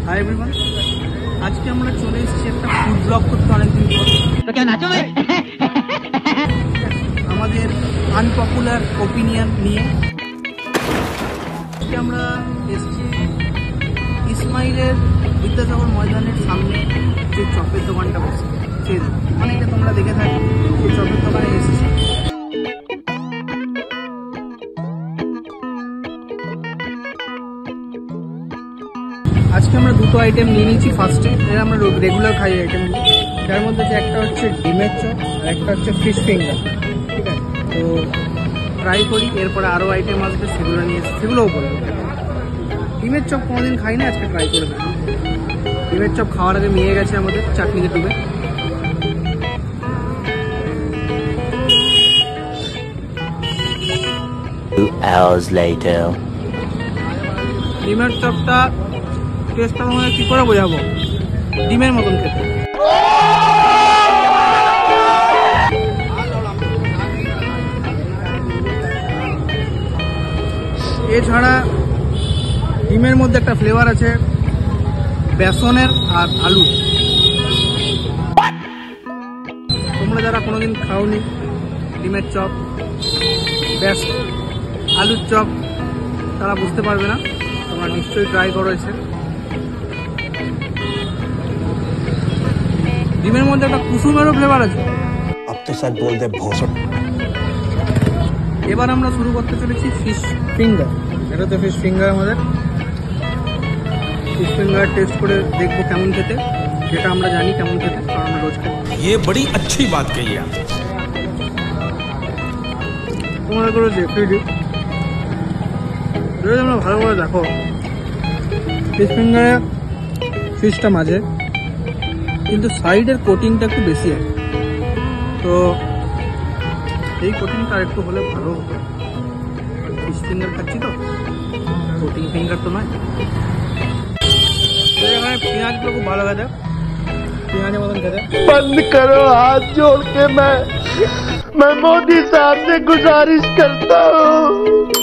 Hi everyone, আজকে আমরা চলে এসেছি একটা ফুড ব্লগ করতে অনেকদিন পর। আমাদের আনপপুলার ওপিনিয়ন নিয়ে আমরা এসেছি ইসমাইলের বিদ্যাসাগর ময়দানের সামনে যে চপের দোকানটা বসে, সেই অনেকটা তোমরা দেখে থাকো, সেই চপের দোকানে এসেছি। আজকে আমরা দুটো আইটেম নিয়ে নিচ্ছি। ফার্স্টে আমরা রেগুলার খাই আইটেম, যার মধ্যে যে একটা হচ্ছে ডিমের চপ আর একটা হচ্ছে ফিশ ফিঙ্গার। ঠিক আছে, তো ট্রাই করি, এরপরে আরও আইটেম আসবে, সেগুলো নিয়ে সেগুলোও বলবো। ডিমের চপ কোনোদিন খাই না, আজকে ট্রাই করে দেখি। ডিমের চপ খাওয়ার আগে নিয়ে গেছে আমাদের চাটনিতে ডুবে। ডিমের চপটা টেস্টটা আমাদের কী করে বোঝাবো, ডিমের মতন খেতে। এছাড়া ডিমের মধ্যে একটা ফ্লেভার আছে বেসনের আর আলু। তোমরা যারা কোনোদিন খাওনি ডিমের চপ, আলুর চপ, তারা বুঝতে পারবে না। তোমরা নিশ্চয়ই ট্রাই করেছে। ডিমের মধ্যে একটা কুসুমেরও ফ্লেভার আছে। এবার আমরা শুরু করতে চলেছি ফিশ ফিঙ্গার। এটা তো ফিশ ফিঙ্গার, আমাদের ফিশ ফিঙ্গার টেস্ট করে দেখবো কেমন খেতে, যেটা আমরা জানি কেমন খেতে, কারণ আমরা রোজ খাই। ये बड़ी अच्छी बात कही आप। তোমরা করে দেখে দিই, যদি তোমরা ভালো করে দেখো, ফিশ ফিঙ্গারে ফিশটা মাঝে, কিন্তু সাইডের কোটিংটা একটু বেশি আছে। তো এই কোটিংটা আর একটু হলে ভালো হতো। ফিশ ফিঙ্গার খাচ্ছি তো, কোটিং ফিঙ্গার তো নয়। এখানে পেঁয়াজগুলো খুব ভালো খেতে, পেঁয়াজের মতন খেতে। बंद करो, हाथ जोड़ के मैं मोदी साहब से गुजारिश करता हूँ।